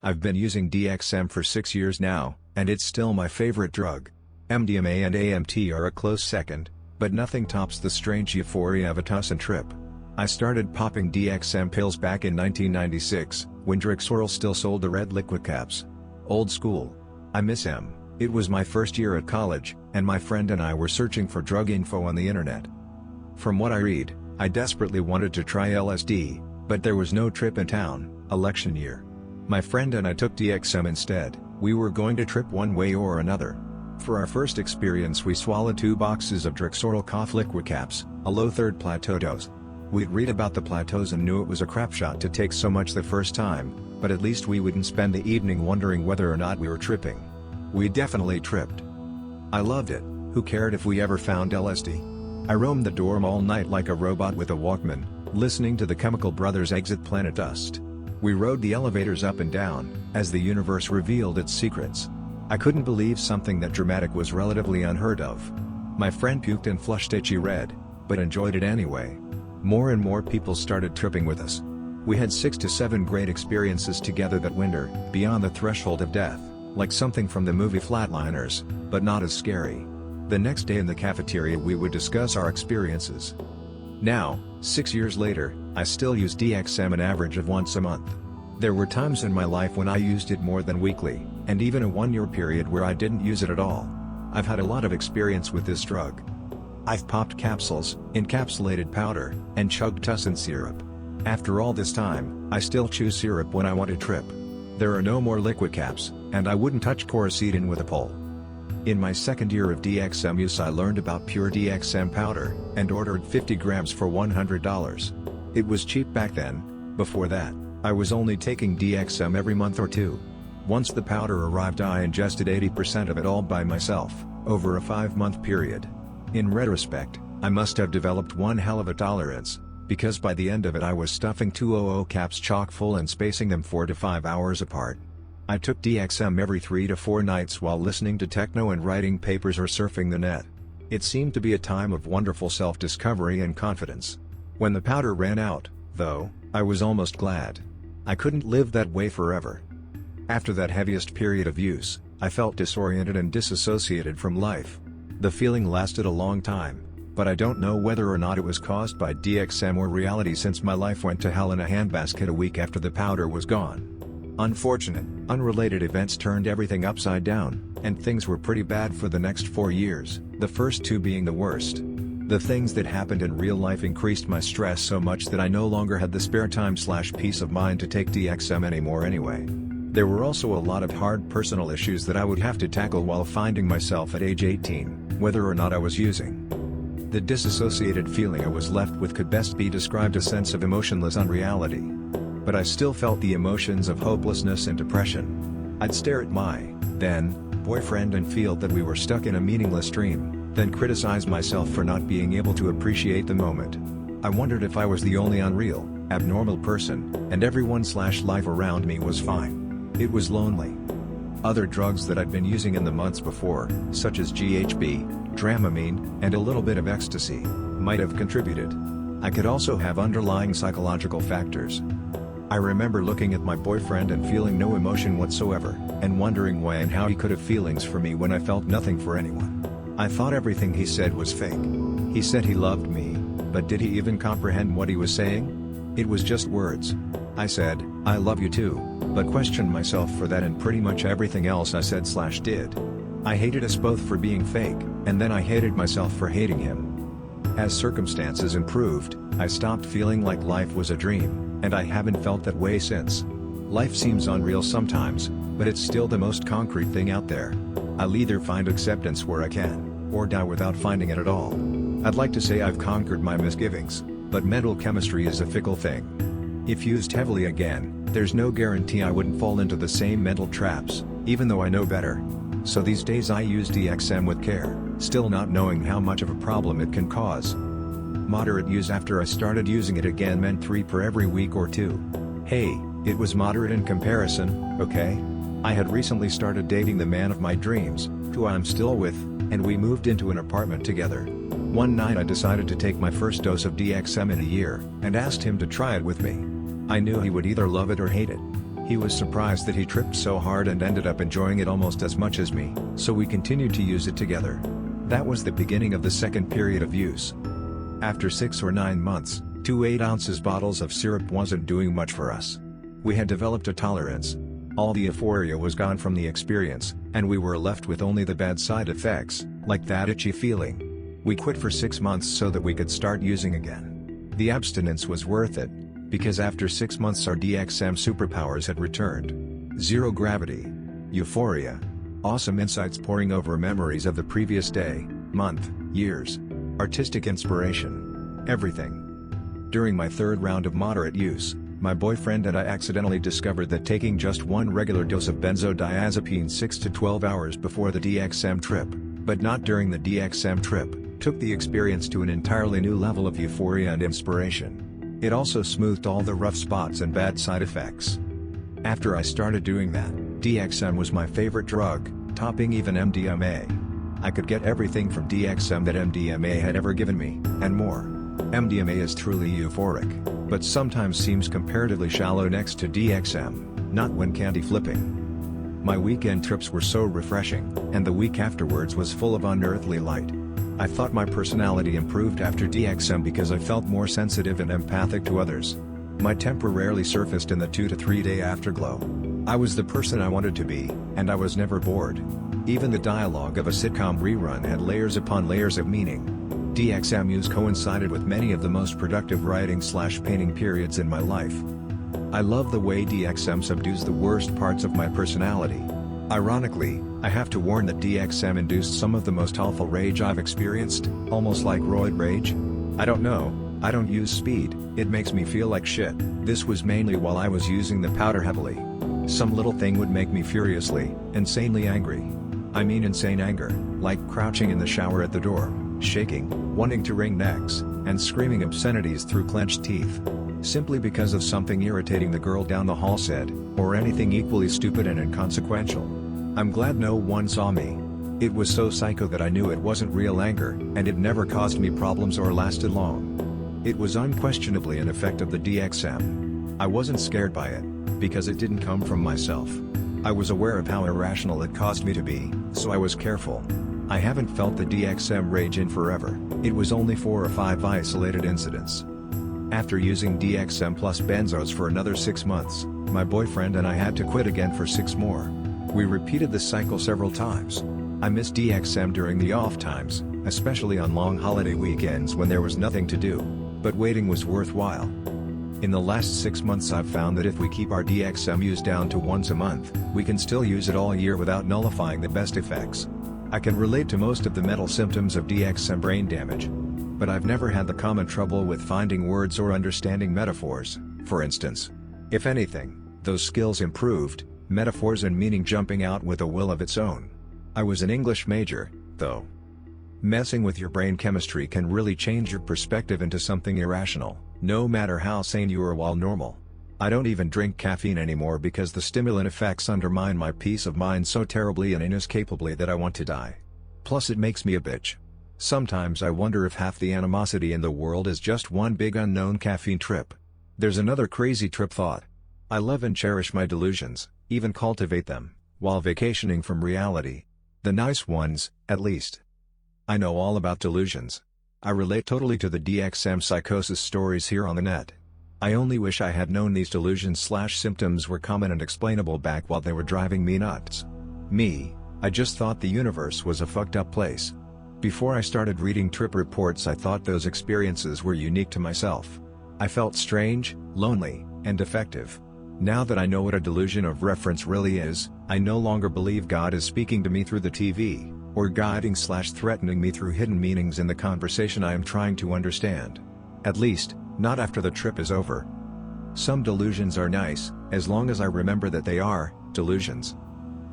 I've been using DXM for 6 years now, and it's still my favorite drug. MDMA and AMT are a close second, but nothing tops the strange euphoria of a tussin trip. I started popping DXM pills back in 1996, when Drexoral still sold the red liquid caps. Old school. I miss M. It was my first year at college, and my friend and I were searching for drug info on the internet. From what I read, I desperately wanted to try LSD, but there was no trip in town, election year. My friend and I took DXM instead. We were going to trip one way or another. For our first experience we swallowed 2 boxes of Drexoral cough liquid caps, a low third plateau dose. We'd read about the plateaus and knew it was a crapshot to take so much the first time, but at least we wouldn't spend the evening wondering whether or not we were tripping. We definitely tripped. I loved it. Who cared if we ever found LSD? I roamed the dorm all night like a robot with a Walkman, listening to the Chemical Brothers' Exit Planet Dust. We rode the elevators up and down, as the universe revealed its secrets. I couldn't believe something that dramatic was relatively unheard of. My friend puked and flushed itchy red, but enjoyed it anyway. More and more people started tripping with us. We had 6 to 7 great experiences together that winter, beyond the threshold of death, like something from the movie Flatliners, but not as scary. The next day in the cafeteria we would discuss our experiences. Now, 6 years later, I still use DXM an average of once a month. There were times in my life when I used it more than weekly, and even a 1-year period where I didn't use it at all. I've had a lot of experience with this drug. I've popped capsules, encapsulated powder, and chugged tussin syrup. After all this time, I still choose syrup when I want to trip. There are no more liquid caps, and I wouldn't touch quercetin with a pole. In my second year of DXM use I learned about pure DXM powder, and ordered 50 grams for $100. It was cheap back then. Before that, I was only taking DXM every month or 2. Once the powder arrived I ingested 80% of it all by myself, over a 5-month period. In retrospect, I must have developed one hell of a tolerance, because by the end of it I was stuffing 200 caps chock full and spacing them 4 to 5 hours apart. I took DXM every 3 to 4 nights while listening to techno and writing papers or surfing the net. It seemed to be a time of wonderful self-discovery and confidence. When the powder ran out, though, I was almost glad. I couldn't live that way forever. After that heaviest period of use, I felt disoriented and disassociated from life. The feeling lasted a long time, but I don't know whether or not it was caused by DXM or reality since my life went to hell in a handbasket a week after the powder was gone. Unfortunate, unrelated events turned everything upside down, and things were pretty bad for the next 4 years, the first 2 being the worst. The things that happened in real life increased my stress so much that I no longer had the spare time/peace of mind to take DXM anymore anyway. There were also a lot of hard personal issues that I would have to tackle while finding myself at age 18, whether or not I was using. The disassociated feeling I was left with could best be described as a sense of emotionless unreality. But I still felt the emotions of hopelessness and depression. I'd stare at my, then, boyfriend and feel that we were stuck in a meaningless dream, then criticize myself for not being able to appreciate the moment. I wondered if I was the only unreal, abnormal person, and everyone/life around me was fine. It was lonely. Other drugs that I'd been using in the months before, such as GHB, Dramamine, and a little bit of ecstasy, might have contributed. I could also have underlying psychological factors. I remember looking at my boyfriend and feeling no emotion whatsoever, and wondering why and how he could have feelings for me when I felt nothing for anyone. I thought everything he said was fake. He said he loved me, but did he even comprehend what he was saying? It was just words. I said, "I love you too," but questioned myself for that and pretty much everything else I said/did. I hated us both for being fake, and then I hated myself for hating him. As circumstances improved, I stopped feeling like life was a dream, and I haven't felt that way since. Life seems unreal sometimes, but it's still the most concrete thing out there. I'll either find acceptance where I can, or die without finding it at all. I'd like to say I've conquered my misgivings, but mental chemistry is a fickle thing. If used heavily again, there's no guarantee I wouldn't fall into the same mental traps, even though I know better. So these days I use DXM with care, still not knowing how much of a problem it can cause. Moderate use after I started using it again meant 3 per every week or 2. Hey, it was moderate in comparison, okay? I had recently started dating the man of my dreams, who I'm still with, and we moved into an apartment together. One night I decided to take my first dose of DXM in a year, and asked him to try it with me. I knew he would either love it or hate it. He was surprised that he tripped so hard and ended up enjoying it almost as much as me, so we continued to use it together. That was the beginning of the second period of use. After 6 or 9 months, 2 8-ounce bottles of syrup wasn't doing much for us. We had developed a tolerance. All the euphoria was gone from the experience, and we were left with only the bad side effects, like that itchy feeling. We quit for 6 months so that we could start using again. The abstinence was worth it, because after 6 months our DXM superpowers had returned. Zero gravity, euphoria, awesome insights pouring over memories of the previous day, month, years, artistic inspiration, everything. During my third round of moderate use, my boyfriend and I accidentally discovered that taking just one regular dose of benzodiazepine 6 to 12 hours before the DXM trip, but not during the DXM trip, took the experience to an entirely new level of euphoria and inspiration. It also smoothed all the rough spots and bad side effects. After I started doing that, DXM was my favorite drug, topping even MDMA. I could get everything from DXM that MDMA had ever given me, and more. MDMA is truly euphoric, but sometimes seems comparatively shallow next to DXM, not when candy flipping. My weekend trips were so refreshing, and the week afterwards was full of unearthly light. I thought my personality improved after DXM because I felt more sensitive and empathic to others. My temper rarely surfaced in the 2 to 3 day afterglow. I was the person I wanted to be, and I was never bored. Even the dialogue of a sitcom rerun had layers upon layers of meaning. DXM use coincided with many of the most productive writing/painting periods in my life. I love the way DXM subdues the worst parts of my personality. Ironically, I have to warn that DXM induced some of the most awful rage I've experienced, almost like roid rage. I don't know, I don't use speed, it makes me feel like shit. This was mainly while I was using the powder heavily. Some little thing would make me furiously, insanely angry. I mean insane anger, like crouching in the shower at the door, shaking, wanting to wring necks, and screaming obscenities through clenched teeth. Simply because of something irritating the girl down the hall said, or anything equally stupid and inconsequential. I'm glad no one saw me. It was so psycho that I knew it wasn't real anger, and it never caused me problems or lasted long. It was unquestionably an effect of the DXM. I wasn't scared by it, because it didn't come from myself. I was aware of how irrational it caused me to be, so I was careful. I haven't felt the DXM rage in forever, it was only 4 or 5 isolated incidents. After using DXM plus benzos for another 6 months, my boyfriend and I had to quit again for 6 more. We repeated the cycle several times. I missed DXM during the off times, especially on long holiday weekends when there was nothing to do, but waiting was worthwhile. In the last 6 months I've found that if we keep our DXM use down to once a month, we can still use it all year without nullifying the best effects. I can relate to most of the mental symptoms of DXM brain damage. But I've never had the common trouble with finding words or understanding metaphors, for instance. If anything, those skills improved, metaphors and meaning jumping out with a will of its own. I was an English major, though. Messing with your brain chemistry can really change your perspective into something irrational, no matter how sane you are while normal. I don't even drink caffeine anymore because the stimulant effects undermine my peace of mind so terribly and inescapably that I want to die. Plus it makes me a bitch. Sometimes I wonder if half the animosity in the world is just one big unknown caffeine trip. There's another crazy trip thought. I love and cherish my delusions, even cultivate them, while vacationing from reality. The nice ones, at least. I know all about delusions. I relate totally to the DXM psychosis stories here on the net. I only wish I had known these delusions/symptoms were common and explainable back while they were driving me nuts. I just thought the universe was a fucked up place. Before I started reading trip reports I thought those experiences were unique to myself. I felt strange, lonely, and defective. Now that I know what a delusion of reference really is, I no longer believe God is speaking to me through the TV, or guiding/threatening me through hidden meanings in the conversation I am trying to understand. At least, not after the trip is over. Some delusions are nice, as long as I remember that they are delusions.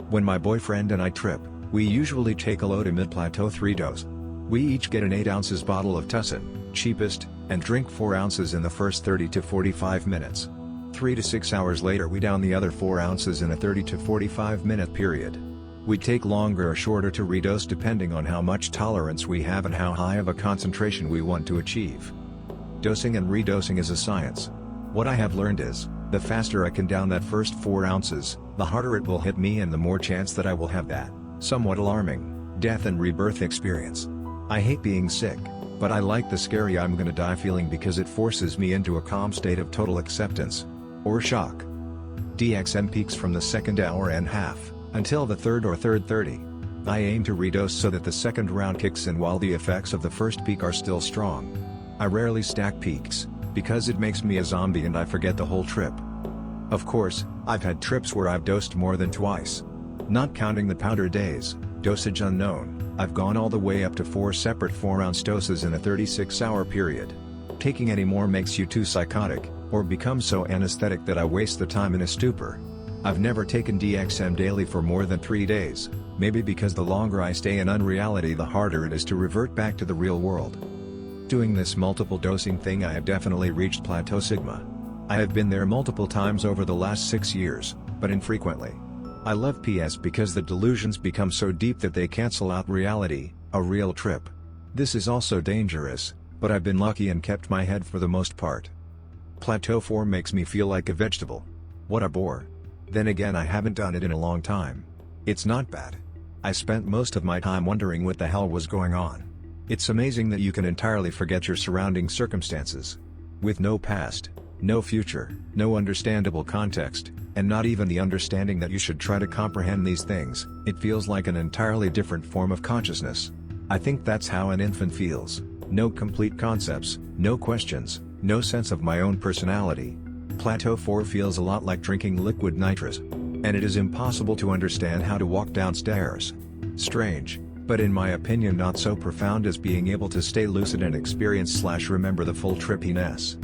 When my boyfriend and I trip, we usually take a low to mid-plateau 3-dose. We each get an 8-ounce bottle of Tussin, cheapest, and drink 4 ounces in the first 30 to 45 minutes. 3 to 6 hours later we down the other 4 ounces in a 30 to 45 minute period. We take longer or shorter to redose depending on how much tolerance we have and how high of a concentration we want to achieve. Dosing and redosing is a science. What I have learned is, The faster I can down that first 4 ounces, the harder it will hit me and the more chance that I will have that, somewhat alarming, death and rebirth experience. I hate being sick, but I like the scary I'm gonna die feeling because it forces me into a calm state of total acceptance. Or shock. DXM peaks from the second hour and half, until the third or third 30. I aim to redose so that the second round kicks in while the effects of the first peak are still strong. I rarely stack peaks, because it makes me a zombie and I forget the whole trip. Of course, I've had trips where I've dosed more than twice. Not counting the powder days, dosage unknown, I've gone all the way up to 4 separate 4-ounce doses in a 36-hour period. Taking any more makes you too psychotic, or become so anesthetic that I waste the time in a stupor. I've never taken DXM daily for more than 3 days, maybe because the longer I stay in unreality the harder it is to revert back to the real world. Doing this multiple dosing thing I have definitely reached plateau sigma. I have been there multiple times over the last 6 years, but infrequently. I love PS because the delusions become so deep that they cancel out reality, a real trip. This is also dangerous, but I've been lucky and kept my head for the most part. Plateau 4 makes me feel like a vegetable. What a bore. Then again I haven't done it in a long time. It's not bad. I spent most of my time wondering what the hell was going on. It's amazing that you can entirely forget your surrounding circumstances. With no past, no future, no understandable context, and not even the understanding that you should try to comprehend these things, it feels like an entirely different form of consciousness. I think that's how an infant feels. No complete concepts, no questions, no sense of my own personality. Plateau 4 feels a lot like drinking liquid nitrous. And it is impossible to understand how to walk downstairs. Strange, but in my opinion not so profound as being able to stay lucid and experience/remember the full trippiness.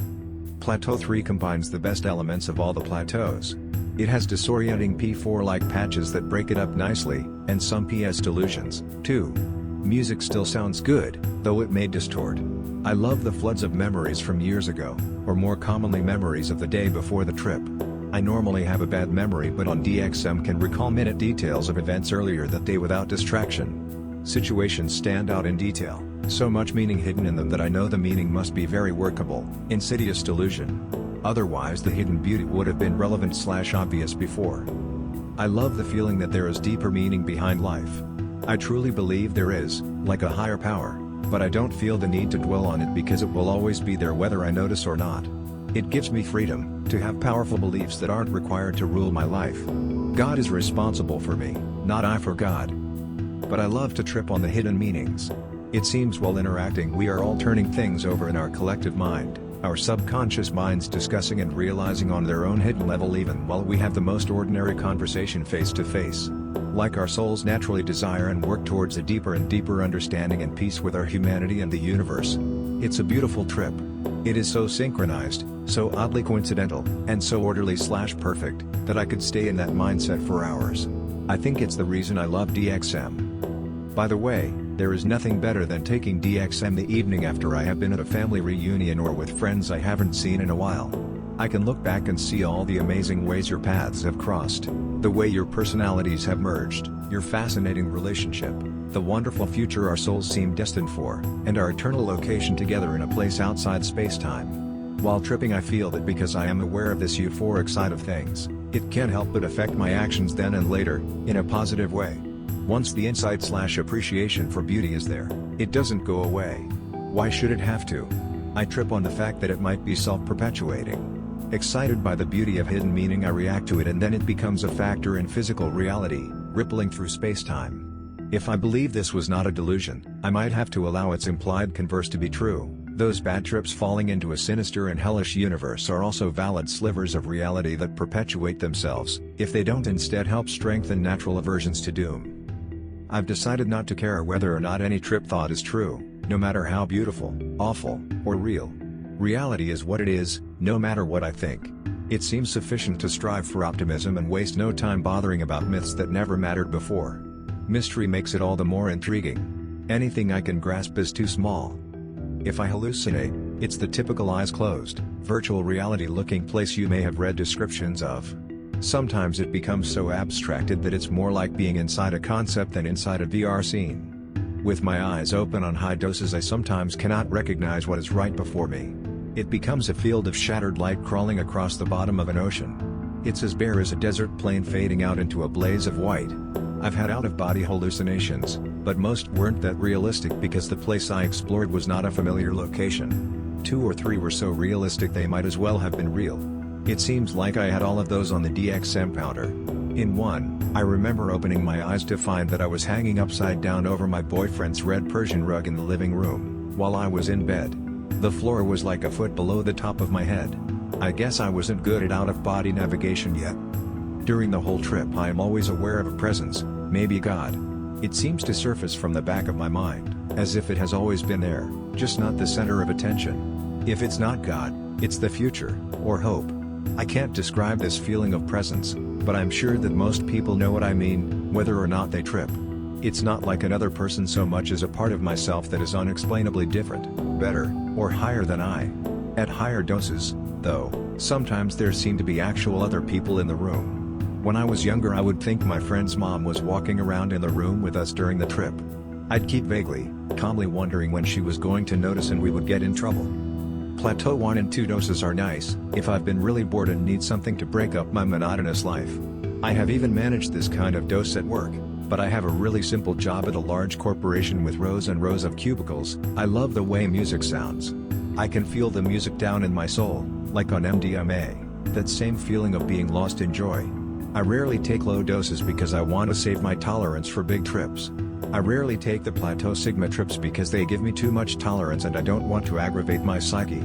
Plateau 3 combines the best elements of all the plateaus. It has disorienting P4-like patches that break it up nicely, and some PS delusions, too. Music still sounds good, though it may distort. I love the floods of memories from years ago, or more commonly memories of the day before the trip. I normally have a bad memory but on DXM can recall minute details of events earlier that day without distraction. Situations stand out in detail, so much meaning hidden in them that I know the meaning must be very workable, insidious delusion. Otherwise the hidden beauty would have been relevant/obvious before. I love the feeling that there is deeper meaning behind life. I truly believe there is, like a higher power, but I don't feel the need to dwell on it because it will always be there whether I notice or not. It gives me freedom, to have powerful beliefs that aren't required to rule my life. God is responsible for me, not I for God. But I love to trip on the hidden meanings. It seems while interacting we are all turning things over in our collective mind, our subconscious minds discussing and realizing on their own hidden level even while we have the most ordinary conversation face to face. Like our souls naturally desire and work towards a deeper and deeper understanding and peace with our humanity and the universe. It's a beautiful trip. It is so synchronized, so oddly coincidental, and so orderly/perfect, that I could stay in that mindset for hours. I think it's the reason I love DXM. By the way, there is nothing better than taking DXM the evening after I have been at a family reunion or with friends I haven't seen in a while. I can look back and see all the amazing ways your paths have crossed, the way your personalities have merged, your fascinating relationship, the wonderful future our souls seem destined for, and our eternal location together in a place outside space-time. While tripping I feel that because I am aware of this euphoric side of things, it can't help but affect my actions then and later, in a positive way. Once the insight/appreciation for beauty is there, it doesn't go away. Why should it have to? I trip on the fact that it might be self-perpetuating. Excited by the beauty of hidden meaning I react to it and then it becomes a factor in physical reality, rippling through space-time. If I believe this was not a delusion, I might have to allow its implied converse to be true. Those bad trips falling into a sinister and hellish universe are also valid slivers of reality that perpetuate themselves, if they don't instead help strengthen natural aversions to doom. I've decided not to care whether or not any trip thought is true, no matter how beautiful, awful, or real. Reality is what it is, no matter what I think. It seems sufficient to strive for optimism and waste no time bothering about myths that never mattered before. Mystery makes it all the more intriguing. Anything I can grasp is too small. If I hallucinate, it's the typical eyes closed, virtual reality-looking place you may have read descriptions of. Sometimes it becomes so abstracted that it's more like being inside a concept than inside a VR scene. With my eyes open on high doses I sometimes cannot recognize what is right before me. It becomes a field of shattered light crawling across the bottom of an ocean. It's as bare as a desert plain fading out into a blaze of white. I've had out-of-body hallucinations, but most weren't that realistic because the place I explored was not a familiar location. 2 or 3 were so realistic they might as well have been real. It seems like I had all of those on the DXM powder. In one, I remember opening my eyes to find that I was hanging upside down over my boyfriend's red Persian rug in the living room, while I was in bed. The floor was like a foot below the top of my head. I guess I wasn't good at out-of-body navigation yet. During the whole trip I am always aware of a presence, maybe God. It seems to surface from the back of my mind, as if it has always been there, just not the center of attention. If it's not God, it's the future, or hope. I can't describe this feeling of presence, but I'm sure that most people know what I mean, whether or not they trip. It's not like another person so much as a part of myself that is unexplainably different, better, or higher than I. At higher doses, though, sometimes there seem to be actual other people in the room. When I was younger I would think my friend's mom was walking around in the room with us during the trip. I'd keep vaguely, calmly wondering when she was going to notice and we would get in trouble. Plateau 1 and 2 doses are nice, if I've been really bored and need something to break up my monotonous life. I have even managed this kind of dose at work, but I have a really simple job at a large corporation with rows and rows of cubicles. I love the way music sounds. I can feel the music down in my soul, like on MDMA, that same feeling of being lost in joy. I rarely take low doses because I want to save my tolerance for big trips. I rarely take the Plateau Sigma trips because they give me too much tolerance and I don't want to aggravate my psyche.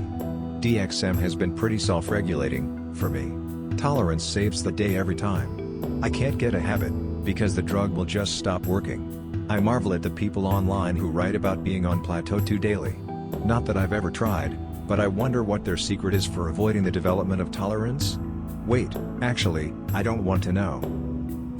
DXM has been pretty self-regulating, for me. Tolerance saves the day every time. I can't get a habit, because the drug will just stop working. I marvel at the people online who write about being on Plateau 2 daily. Not that I've ever tried, but I wonder what their secret is for avoiding the development of tolerance? Wait, actually, I don't want to know.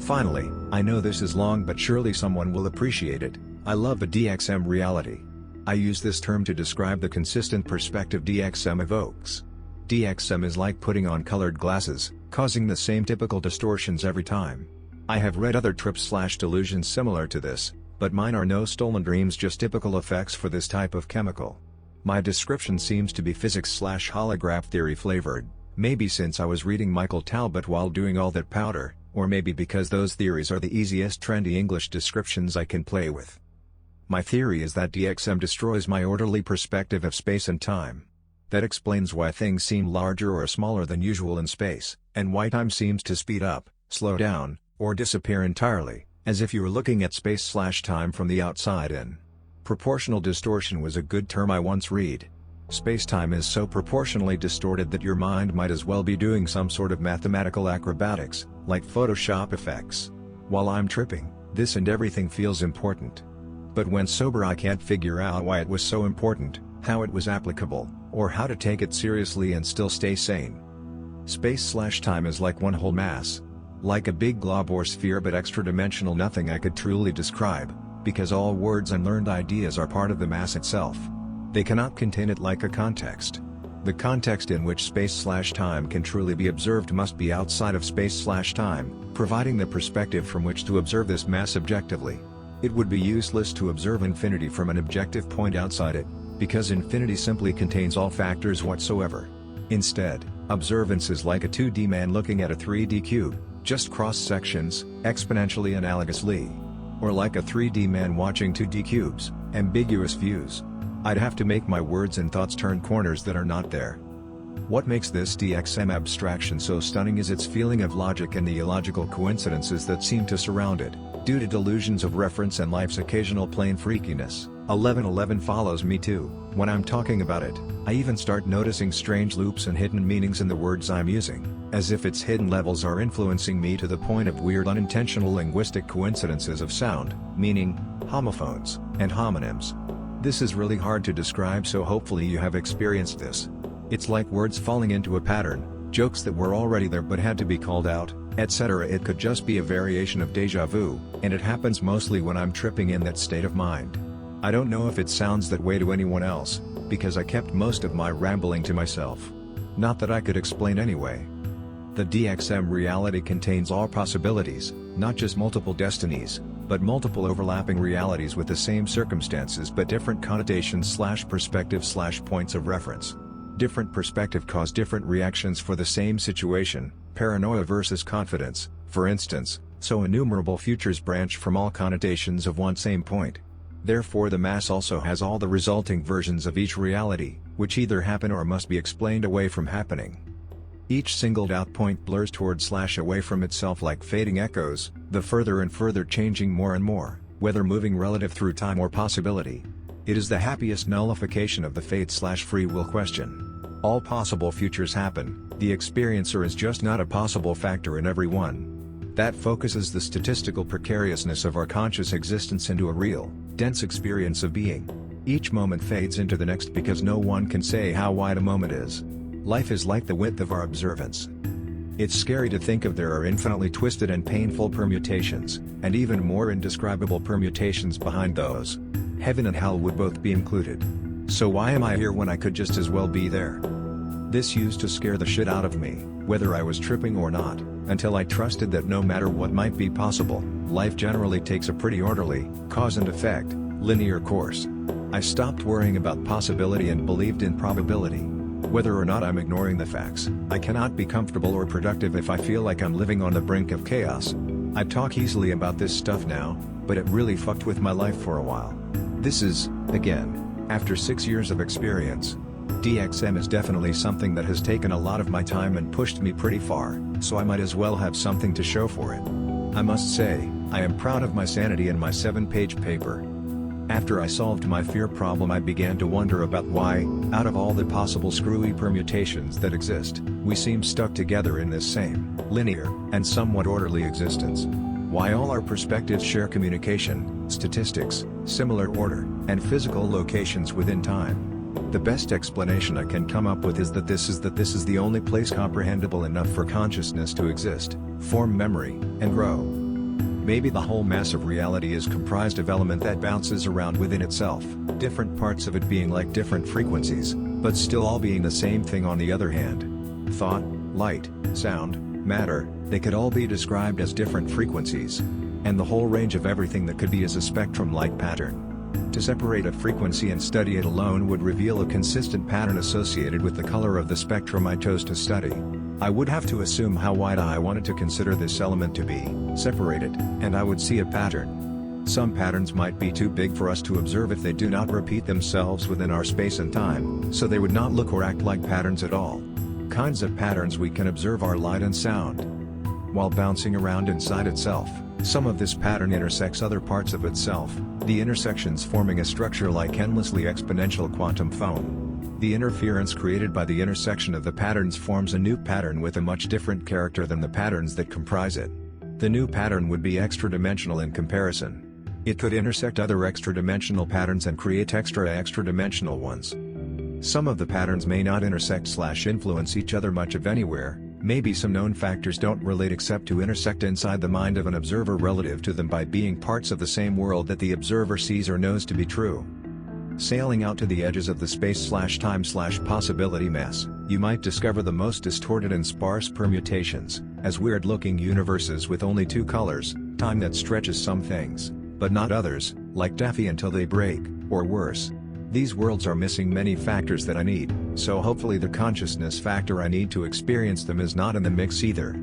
Finally, I know this is long but surely someone will appreciate it. I love the DXM reality. I use this term to describe the consistent perspective DXM evokes. DXM is like putting on colored glasses, causing the same typical distortions every time. I have read other trips/delusions similar to this, but mine are no stolen dreams, just typical effects for this type of chemical. My description seems to be physics/holograph theory flavored, maybe since I was reading Michael Talbot while doing all that powder, or maybe because those theories are the easiest trendy English descriptions I can play with. My theory is that DXM destroys my orderly perspective of space and time. That explains why things seem larger or smaller than usual in space, and why time seems to speed up, slow down, or disappear entirely, as if you were looking at space/time from the outside in. Proportional distortion was a good term I once read. Space-time is so proportionally distorted that your mind might as well be doing some sort of mathematical acrobatics, like Photoshop effects. While I'm tripping, this and everything feels important. But when sober I can't figure out why it was so important, how it was applicable, or how to take it seriously and still stay sane. Space/time is like one whole mass. Like a big glob or sphere, but extra-dimensional, nothing I could truly describe, because all words and learned ideas are part of the mass itself. They cannot contain it like a context. The context in which space/time can truly be observed must be outside of space/time, providing the perspective from which to observe this mass objectively. It would be useless to observe infinity from an objective point outside it, because infinity simply contains all factors whatsoever. Instead, observance is like a 2D man looking at a 3D cube, just cross-sections, exponentially analogously. Or like a 3D man watching 2D cubes, ambiguous views. I'd have to make my words and thoughts turn corners that are not there. What makes this DXM abstraction so stunning is its feeling of logic and the illogical coincidences that seem to surround it, due to delusions of reference and life's occasional plain freakiness. 1111 follows me too. When I'm talking about it, I even start noticing strange loops and hidden meanings in the words I'm using, as if its hidden levels are influencing me to the point of weird unintentional linguistic coincidences of sound, meaning, homophones, and homonyms. This is really hard to describe, so hopefully you have experienced this. It's like words falling into a pattern, jokes that were already there but had to be called out, etc. It could just be a variation of déjà vu, and it happens mostly when I'm tripping in that state of mind. I don't know if it sounds that way to anyone else, because I kept most of my rambling to myself. Not that I could explain anyway. The DXM reality contains all possibilities, not just multiple destinies, but multiple overlapping realities with the same circumstances but different connotations/perspectives/points of reference. Different perspective cause different reactions for the same situation, paranoia versus confidence, for instance, so innumerable futures branch from all connotations of one same point. Therefore the mass also has all the resulting versions of each reality, which either happen or must be explained away from happening. Each singled out point blurs toward/away from itself like fading echoes, the further and further changing more and more, whether moving relative through time or possibility. It is the happiest nullification of the fate/free will question. All possible futures happen, the experiencer is just not a possible factor in every one. That focuses the statistical precariousness of our conscious existence into a real, dense experience of being. Each moment fades into the next because no one can say how wide a moment is. Life is like the width of our observance. It's scary to think of there are infinitely twisted and painful permutations, and even more indescribable permutations behind those. Heaven and hell would both be included. So why am I here when I could just as well be there? This used to scare the shit out of me, whether I was tripping or not, until I trusted that no matter what might be possible, life generally takes a pretty orderly, cause and effect, linear course. I stopped worrying about possibility and believed in probability. Whether or not I'm ignoring the facts, I cannot be comfortable or productive if I feel like I'm living on the brink of chaos. I talk easily about this stuff now, but it really fucked with my life for a while. This is, again, after 6 years of experience. DXM is definitely something that has taken a lot of my time and pushed me pretty far, so I might as well have something to show for it. I must say, I am proud of my sanity in my 7-page paper. After I solved my fear problem, I began to wonder about why, out of all the possible screwy permutations that exist, we seem stuck together in this same, linear, and somewhat orderly existence. Why all our perspectives share communication, statistics, similar order, and physical locations within time. The best explanation I can come up with is that this is the only place comprehensible enough for consciousness to exist, form memory, and grow. Maybe the whole mass of reality is comprised of element that bounces around within itself, different parts of it being like different frequencies, but still all being the same thing. On the other hand, thought, light, sound, matter, they could all be described as different frequencies. And the whole range of everything that could be is a spectrum-like pattern. To separate a frequency and study it alone would reveal a consistent pattern associated with the color of the spectrum I chose to study. I would have to assume how wide I wanted to consider this element to be, separated, and I would see a pattern. Some patterns might be too big for us to observe if they do not repeat themselves within our space and time, so they would not look or act like patterns at all. Kinds of patterns we can observe are light and sound. While bouncing around inside itself, some of this pattern intersects other parts of itself, the intersections forming a structure like endlessly exponential quantum foam. The interference created by the intersection of the patterns forms a new pattern with a much different character than the patterns that comprise it. The new pattern would be extra-dimensional in comparison. It could intersect other extra-dimensional patterns and create extra-dimensional ones. Some of the patterns may not intersect/influence each other much of anywhere. Maybe some known factors don't relate except to intersect inside the mind of an observer relative to them by being parts of the same world that the observer sees or knows to be true. Sailing out to the edges of the space/time/possibility mess, you might discover the most distorted and sparse permutations, as weird-looking universes with only two colors, time that stretches some things, but not others, like Daffy until they break, or worse. These worlds are missing many factors that I need, so hopefully the consciousness factor I need to experience them is not in the mix either.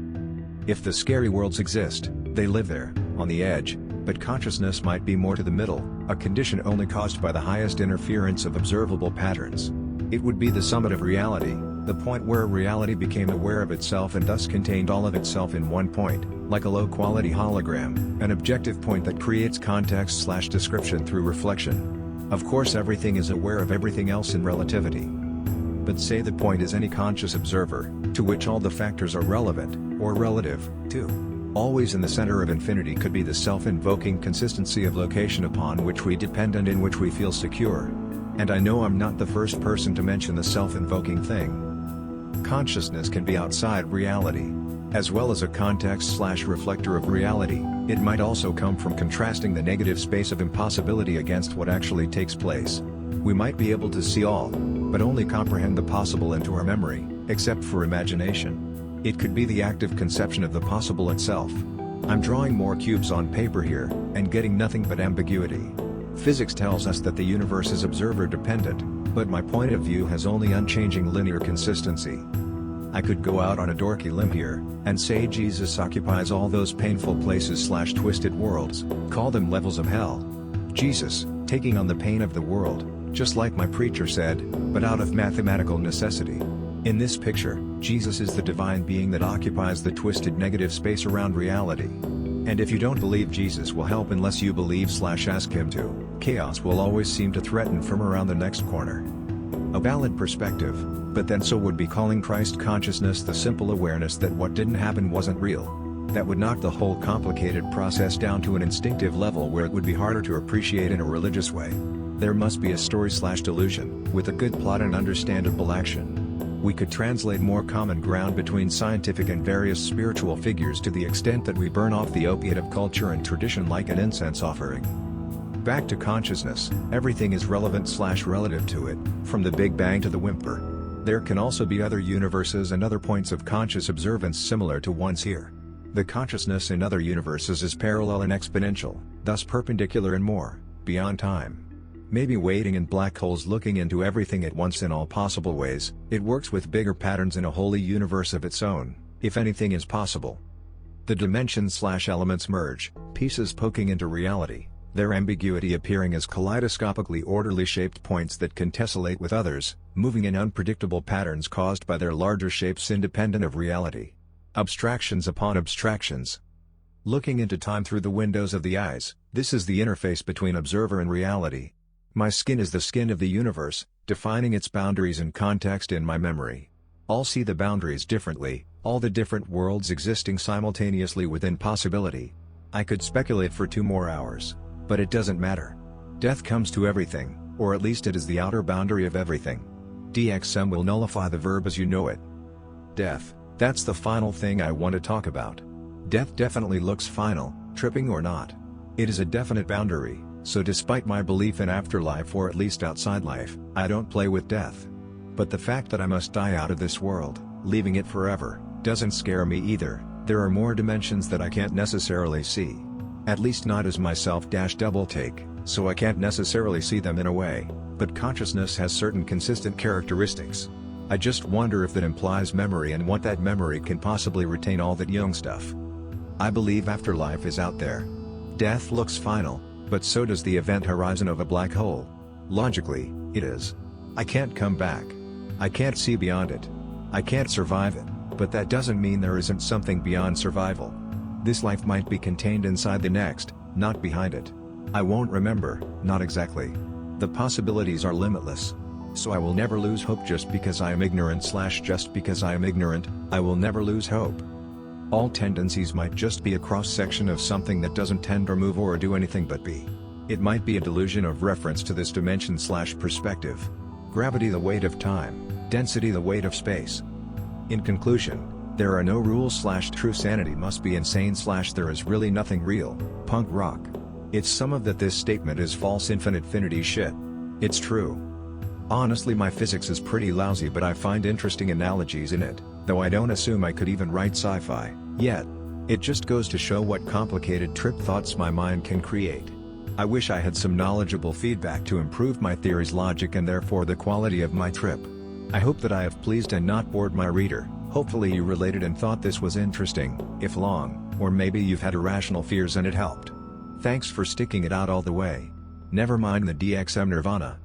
If the scary worlds exist, they live there, on the edge, but consciousness might be more to the middle, a condition only caused by the highest interference of observable patterns. It would be the summit of reality, the point where reality became aware of itself and thus contained all of itself in one point, like a low-quality hologram, an objective point that creates context/description through reflection. Of course everything is aware of everything else in relativity. But say the point is any conscious observer, to which all the factors are relevant, or relative, to. Always in the center of infinity could be the self-invoking consistency of location upon which we depend and in which we feel secure. And I know I'm not the first person to mention the self-invoking thing. Consciousness can be outside reality. As well as a context/reflector of reality, it might also come from contrasting the negative space of impossibility against what actually takes place. We might be able to see all, but only comprehend the possible into our memory, except for imagination. It could be the active conception of the possible itself. I'm drawing more cubes on paper here, and getting nothing but ambiguity. Physics tells us that the universe is observer-dependent, But my point of view has only unchanging linear consistency. I could go out on a dorky limb here, and say Jesus occupies all those painful places/twisted worlds, call them levels of hell. Jesus, taking on the pain of the world, just like my preacher said, but out of mathematical necessity. In this picture, Jesus is the divine being that occupies the twisted negative space around reality. And if you don't believe Jesus will help unless you believe/ask him to, chaos will always seem to threaten from around the next corner. A valid perspective, but then so would be calling Christ consciousness the simple awareness that what didn't happen wasn't real. That would knock the whole complicated process down to an instinctive level where it would be harder to appreciate in a religious way. There must be a story/delusion, with a good plot and understandable action. We could translate more common ground between scientific and various spiritual figures to the extent that we burn off the opiate of culture and tradition like an incense offering. Back to consciousness, everything is relevant/relative to it, from the Big Bang to the whimper. There can also be other universes and other points of conscious observance similar to ones here. The consciousness in other universes is parallel and exponential, thus perpendicular and more, beyond time. Maybe waiting in black holes looking into everything at once in all possible ways, it works with bigger patterns in a holy universe of its own, if anything is possible. The dimensions/elements merge, pieces poking into reality, their ambiguity appearing as kaleidoscopically orderly shaped points that can tessellate with others, moving in unpredictable patterns caused by their larger shapes independent of reality. Abstractions upon abstractions. Looking into time through the windows of the eyes, this is the interface between observer and reality. My skin is the skin of the universe, defining its boundaries and context in my memory. All see the boundaries differently, all the different worlds existing simultaneously within possibility. I could speculate for 2 more hours. But it doesn't matter. Death comes to everything, or at least it is the outer boundary of everything. DXM will nullify the verb as you know it. Death, that's the final thing I want to talk about. Death definitely looks final, tripping or not. It is a definite boundary, so despite my belief in afterlife or at least outside life, I don't play with death. But the fact that I must die out of this world, leaving it forever, doesn't scare me either. There are more dimensions that I can't necessarily see. At least not as myself-double take, so I can't necessarily see them in a way, but consciousness has certain consistent characteristics. I just wonder if that implies memory and what that memory can possibly retain all that young stuff. I believe afterlife is out there. Death looks final, but so does the event horizon of a black hole. Logically, it is. I can't come back. I can't see beyond it. I can't survive it, but that doesn't mean there isn't something beyond survival. This life might be contained inside the next, not behind it. I won't remember, not exactly. The possibilities are limitless. So I will never lose hope just because I am ignorant/just because I am ignorant, I will never lose hope. All tendencies might just be a cross-section of something that doesn't tend or move or do anything but be. It might be a delusion of reference to this dimension/perspective. Gravity the weight of time, density the weight of space. In conclusion, there are no rules/true sanity must be insane/there is really nothing real, punk rock. It's some of that this statement is false infinity shit. It's true. Honestly my physics is pretty lousy but I find interesting analogies in it, though I don't assume I could even write sci-fi, yet. It just goes to show what complicated trip thoughts my mind can create. I wish I had some knowledgeable feedback to improve my theory's logic and therefore the quality of my trip. I hope that I have pleased and not bored my reader. Hopefully you related and thought this was interesting, if long, or maybe you've had irrational fears and it helped. Thanks for sticking it out all the way. Never mind the DXM nirvana.